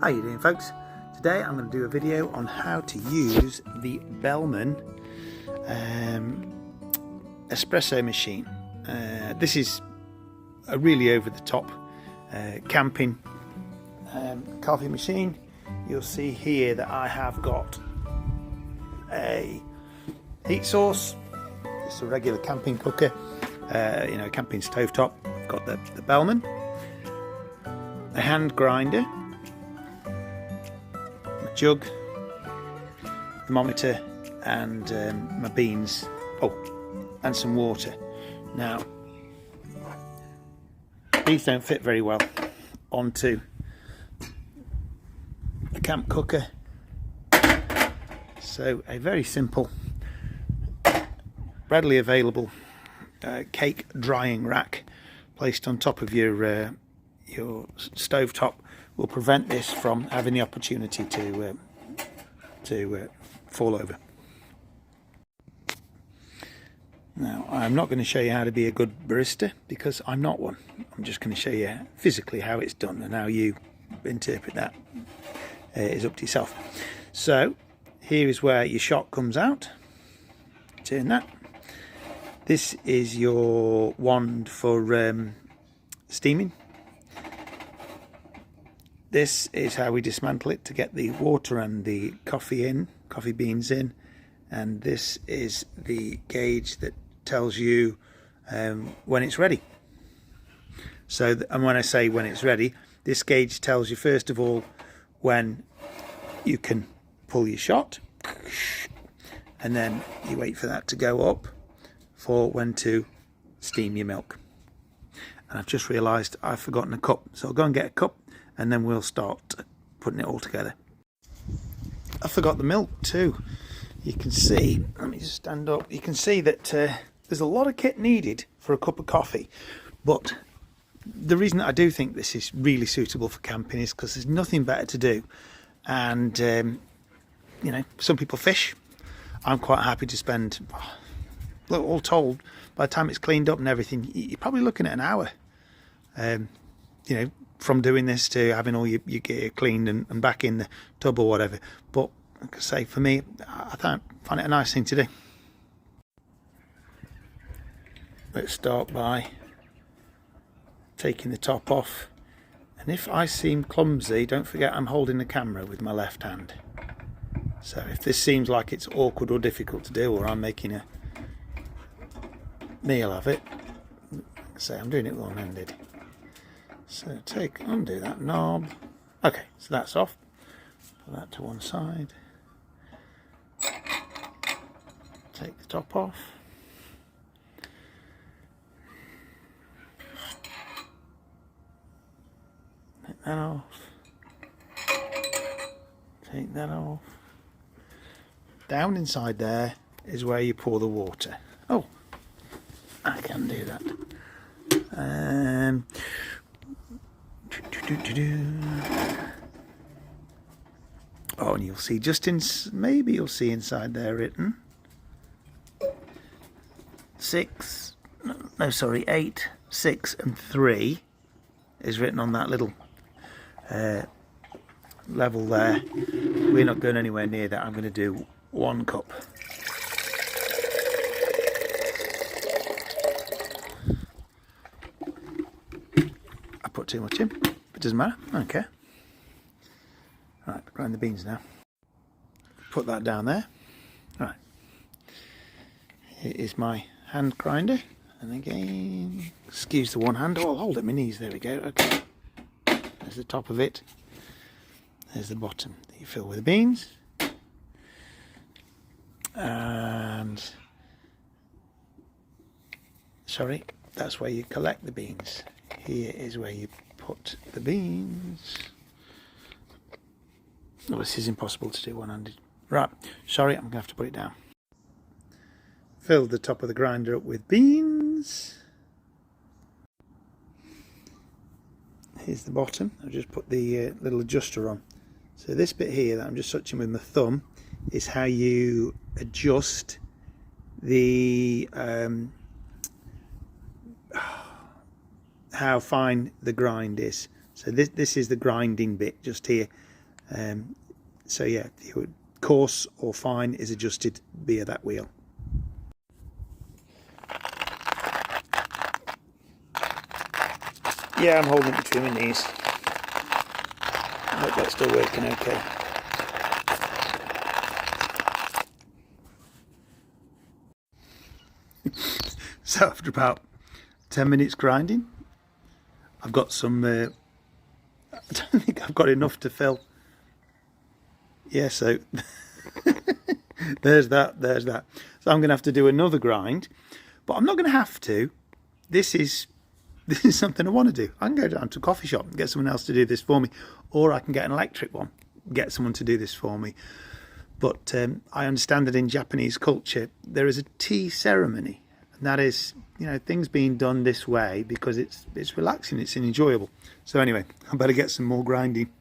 How you doing, folks? Today I'm going to do a video on how to use the Bellman espresso machine. This is a really over-the-top camping coffee machine. You'll see here that I have got a heat source. It's a regular camping cooker, camping stovetop. I've got the Bellman, a hand grinder, my jug, thermometer, and my beans. Oh, and some water. Now, these don't fit very well onto a camp cooker, so a very simple, readily available cake drying rack placed on top of your stovetop will prevent this from having the opportunity to fall over. Now, I'm not going to show you how to be a good barista because I'm not one. I'm just going to show you physically how it's done, and how you interpret that is up to yourself. So here is where your shot comes out. Turn that. This is your wand for steaming. This is how we dismantle it to get the water and the coffee beans in, and this is the gauge that tells you when it's ready. So, and when I say when it's ready, this gauge tells you first of all when you can pull your shot, and then you wait for that to go up for when to steam your milk. And I've just realised I've forgotten a cup, so I'll go and get a cup and then we'll start putting it all together. I forgot the milk too. You can see, let me just stand up, you can see that there's a lot of kit needed for a cup of coffee, but the reason that I do think this is really suitable for camping is because there's nothing better to do. And some people fish. I'm quite happy to spend, all told, by the time it's cleaned up and everything, you're probably looking at an hour, from doing this to having all your gear cleaned and back in the tub or whatever. But like I say, for me, I find it a nice thing to do. Let's start by taking the top off, and if I seem clumsy, don't forget I'm holding the camera with my left hand. So if this seems like it's awkward or difficult to do, or I'm making a meal of it, say I'm doing it one-handed. So undo that knob. Okay, so that's off. Put that to one side. Take the top off. Take that off. Take that off. Down inside there is where you pour the water. Oh, I can do that. Oh, and you'll see maybe you'll see inside there written 8, 6 and 3 is written on that little level there. We're not going anywhere near that. I'm going to do 1 cup. I put too much in, but it doesn't matter. I don't care. Right, grind the beans now. Put that down there. Right. Here is my hand grinder. And again, excuse the one hand. Oh, I'll hold it my knees. There we go. Okay. There's the top of it. There's the bottom that you fill with the beans. And sorry, that's where you collect the beans. Here is where you put the beans. Oh, this is impossible to do one-handed. Right, sorry, I'm going to have to put it down. Fill the top of the grinder up with beans. Here's the bottom. I've just put the little adjuster on. So this bit here that I'm just touching with my thumb is how you adjust the how fine the grind is. So this is the grinding bit just here. So yeah, coarse or fine is adjusted via that wheel. Yeah, I'm holding it between my knees. I hope that's still working okay. So after about 10 minutes grinding, I've got some, I don't think I've got enough to fill. Yeah, so there's that. So I'm going to have to do another grind, but I'm not going to have to. This is something I want to do. I can go down to a coffee shop and get someone else to do this for me, or I can get an electric one, get someone to do this for me. But I understand that in Japanese culture there is a tea ceremony, and that is, you know, things being done this way because it's relaxing, it's enjoyable. So anyway, I better get some more grinding.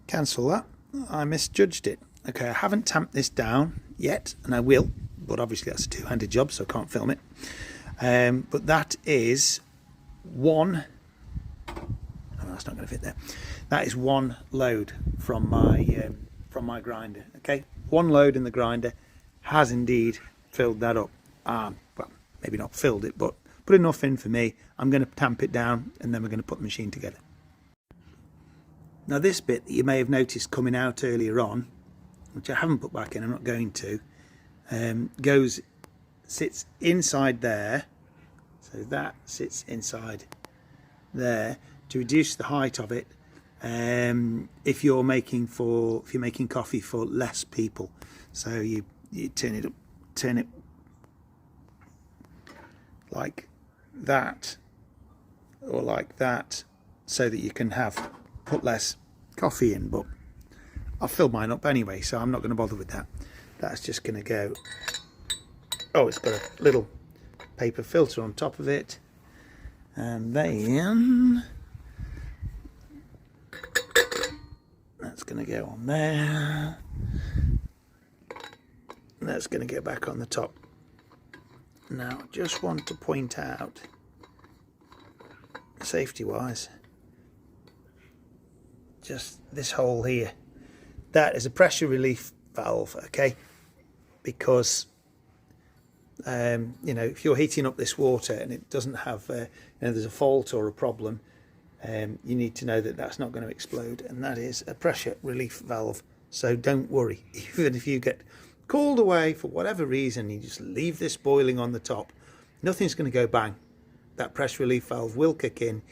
Cancel that. I misjudged it. Okay, I haven't tamped this down yet, and I will, but obviously that's a two-handed job, so I can't film it. But that is one. Oh, that's not going to fit there. That is one load from my grinder. Okay, one load in the grinder has indeed filled that up. Well, maybe not filled it, but put enough in for me. I'm going to tamp it down, and then we're going to put the machine together. Now this bit that you may have noticed coming out earlier on, which I haven't put back in, I'm not going to, sits inside there. So that sits inside there to reduce the height of it. If you're making coffee for less people, so you turn it like that or like that, so that you can put less coffee in. But I'll fill mine up anyway, so I'm not going to bother with that. That's just going to go. Oh, it's got a little paper filter on top of it, and then that's going to go on there. That's going to go back on the top. Now, just want to point out, safety wise, just this hole here, that is a pressure relief valve, okay? Because you know, if you're heating up this water and it doesn't have you know, there's a fault or a problem, you need to know that that's not going to explode, and that is a pressure relief valve. So don't worry, even if you get called away for whatever reason, you just leave this boiling on the top, nothing's going to go bang. That pressure relief valve will kick in,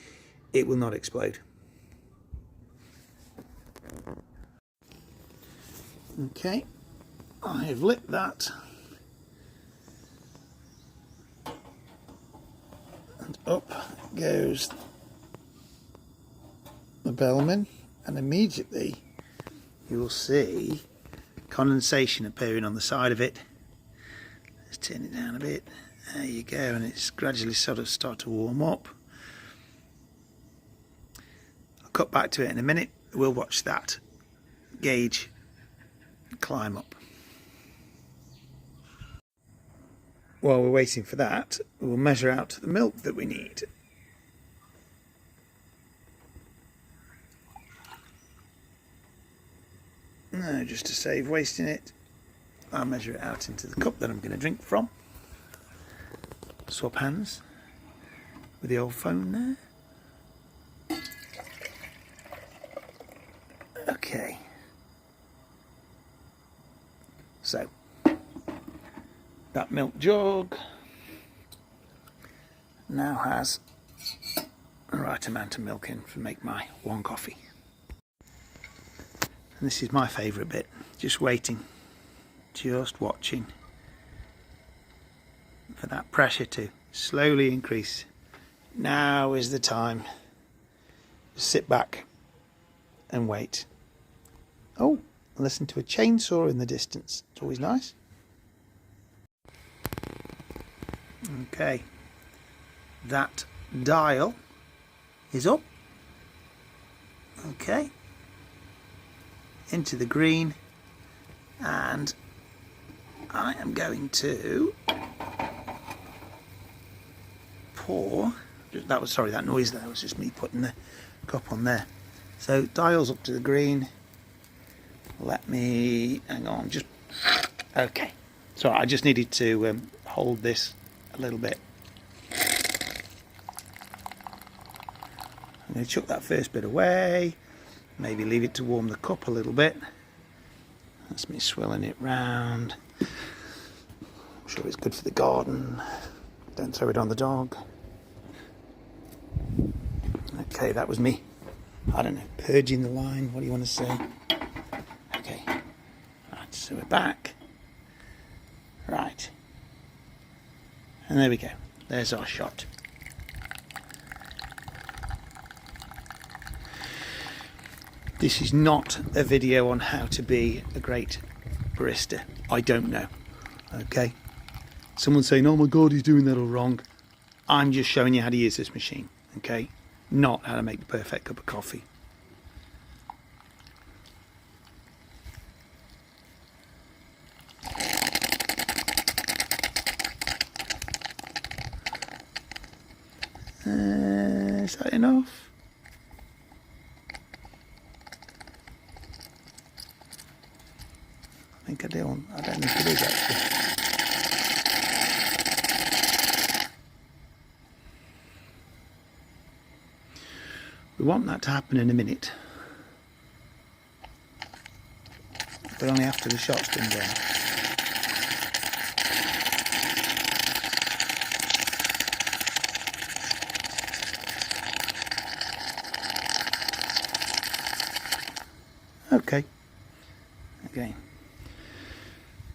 it will not explode. Okay, I have lit that, and up goes the Bellman, and immediately you will see condensation appearing on the side of it. Let's turn it down a bit. There you go, and it's gradually sort of start to warm up. I'll cut back to it in a minute. We'll watch that gauge climb up. While we're waiting for that, we'll measure out the milk that we need. No, just to save wasting it, I'll measure it out into the cup that I'm going to drink from. Swap hands with the old phone there. Okay. So, that milk jug now has the right amount of milk in to make my one coffee. And this is my favourite bit, just waiting, just watching for that pressure to slowly increase. Now is the time to sit back and wait. Oh, listen to a chainsaw in the distance, it's always nice. Okay, that dial is up. Okay, into the green, and I am going to pour. That noise there was just me putting the cup on there. So dial's up to the green. Let me, hang on, just, okay. So I just needed to hold this a little bit. I'm going to chuck that first bit away, maybe leave it to warm the cup a little bit. That's me swirling it round. I'm sure it's good for the garden. Don't throw it on the dog. Okay, that was me. I don't know, purging the line, what do you want to say? Okay, right, so we're back. Right. And there we go. There's our shot. This is not a video on how to be a great barista. I don't know. Okay? Someone's saying, oh my God, he's doing that all wrong. I'm just showing you how to use this machine. Okay? Not how to make the perfect cup of coffee. Is that enough? I think I do. I don't know if it is actually. We want that to happen in a minute, but only after the shot's been done. Okay. Again.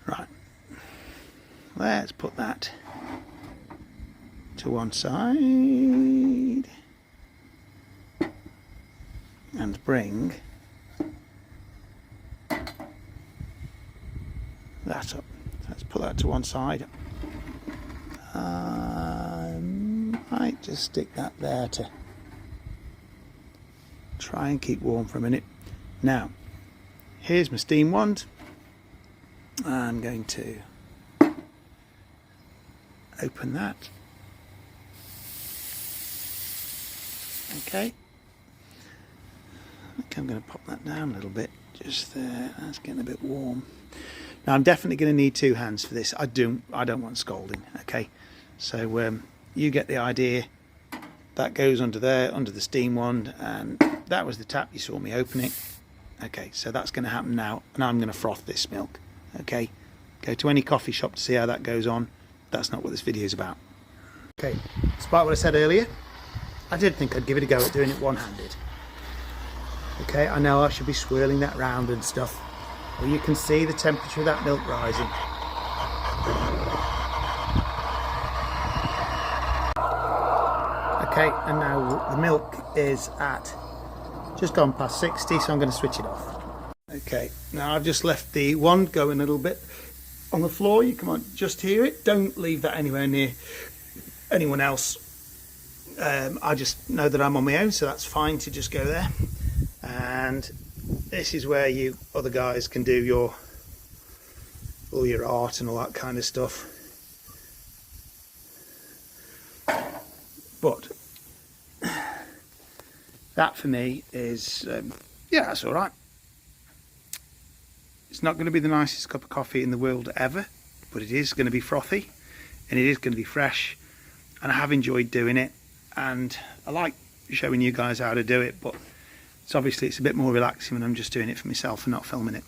Right. Let's put that to one side and bring that up. Let's put that to one side. Might just stick that there to try and keep warm for a minute. Now, here's my steam wand. I'm going to open that. Okay. I think I'm going to pop that down a little bit, just there. That's getting a bit warm. Now I'm definitely going to need two hands for this. I don't want scalding. Okay, so you get the idea. That goes under there, under the steam wand, and that was the tap. You saw me open it. Okay, so that's going to happen now, and I'm going to froth this milk. Okay, go to any coffee shop to see how that goes on. That's not what this video is about. Okay, despite what I said earlier, I did think I'd give it a go at doing it one-handed. Okay, I know I should be swirling that round and stuff. Well, you can see the temperature of that milk rising. Okay, and now the milk is at just gone past 60, so I'm going to switch it off. Okay, now I've just left the wand going a little bit on the floor. You can just hear it. Don't leave that anywhere near anyone else. I just know that I'm on my own, so that's fine to just go there. And this is where you other guys can do all your art and all that kind of stuff. But that for me is, yeah, that's all right. It's not going to be the nicest cup of coffee in the world ever, but it is going to be frothy and it is going to be fresh, and I have enjoyed doing it, and I like showing you guys how to do it, but it's obviously a bit more relaxing when I'm just doing it for myself and not filming it.